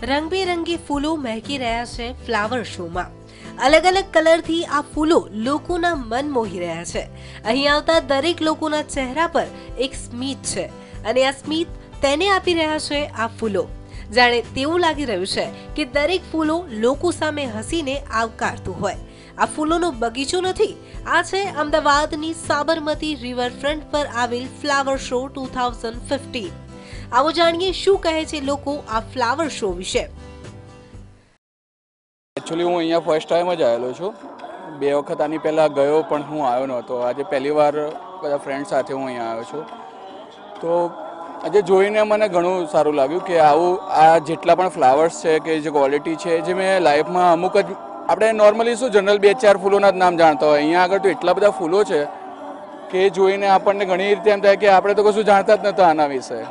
રંગબેરંગી ફૂલો મહેકી રહ્યા છે ફ્લાવર શોમાં। अलग अलग कलर थी आ फूलो लोकोना मन मोही रह्या छे। અહીં આવતા દરેક લોકોના ચહેરા પર એક સ્મિત છે અને આ સ્મિત તેને આપી રહ્યા છે આ ફૂલો। જાણે તેવું લાગી રહ્યું છે કે દરેક ફૂલો લોકો સામે હસીને આવકારતું હોય। આ ફૂલોનો બગીચો નથી, આ છે અમદાવાદની સાબરમતી રિવરફ્રન્ટ પર આવેલ ફ્લાવર શો 2015। આવો જાણીએ શું કહે છે લોકો આ ફ્લાવર શો વિશે। एक्चुअली हूँ अँ फर्स्ट टाइम ज आवेलो छूँ। 2 वखत आनी पहला गयो पण हूँ आव्यो नहोतो। आज पहली वार बधा फ्रेंड साथे हूँ अँ आव्यो छूँ। तो आज जोईने मने घणुं सारूं लाग्युं कि आवुं आ जेटला पण फ्लावर्स छे के जे क्वॉलिटी छे जे मैं लाइफमां अमुक ज आपणे नॉर्मली शुं जनरल 2-4 फूलोना ज नाम जाणता होय, अहींया आगळ तो एटला बधा फूलो छे के जोईने आपणने घणी रीते एम थाय के आपणे तो कशुं जाणता ज नहोता आना विषे।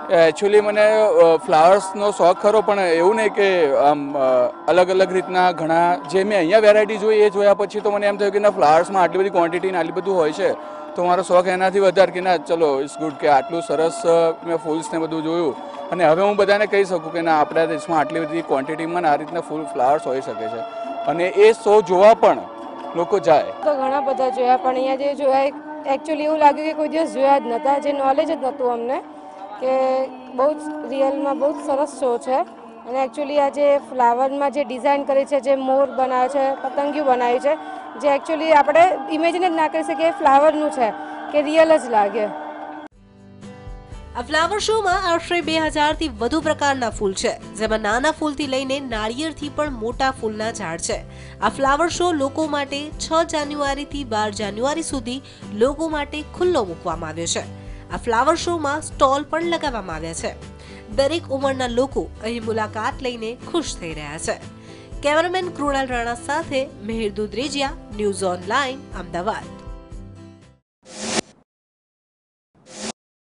एक्चुअली मैंने फ्लावर्सनो शौक खरो पण एवं नहीं कि आम अलग अलग रीतना घना जे मैं अँ वेरायटी जोई ए जोया पछी तो मैंने एम थयुं कि ना फ्लावर्समां आटली बधी क्वॉंटिटी ने आटली बधुं होय छे तो मारो शौक एनाथी वधारे कि ना चलो इट्स गुड के आटलू सरस मैं फूल्स ने बधुं जोयुं अने हवे हूँ बधाने कही सकूँ कि ना आपणा देशमां आटली बधी क्वॉंटिटीमां आ रीतना फूल फ्लावर्स होई शके छे अने ए शो जोवा पण लोको जाय। तो घणा बधा जोया पण अहींया जे जोया एक्चुअली एवुं लाग्युं कि कोई दिवस जोया ज नहोता, जे नॉलेज ज नहोतुं अमने કે બહુ જ રિયલમાં બહુ જ સરસ શો છે। અને એકચ્યુઅલી આ જે ફ્લાવરમાં જે ડિઝાઇન કરી છે, જે મોર બનાવે છે, પતંગિયું બનાવી છે, જે એકચ્યુઅલી આપણે ઇમેજિન જ ના કરી શકીએ ફ્લાવરનું છે કે રિયલ જ લાગે। આ ફ્લાવર શોમાં આશરે 2000 થી વધુ પ્રકારના ફૂલ છે, જેમાં નાના ફૂલથી લઈને નાળિયેરથી પણ મોટા ફૂલના ઝાડ છે। આ ફ્લાવર શો લોકો માટે 6 જાન્યુઆરીથી 12 જાન્યુઆરી સુધી લોકો માટે ખુલ્લો મૂકવામાં આવ્યો છે। આ ફ્લાવર શોમાં સ્ટોલ પણ લગાવવામાં આવ્યા છે। દરેક ઉંમરના લોકો અહીં મુલાકાત લઈને ખુશ થઈ રહ્યા છે। કેમેરામેન કૃણાલ રાણા સાથે મેહર દુધરેજિયા, ન્યૂઝ ઓનલાઈન, અમદાવાદ।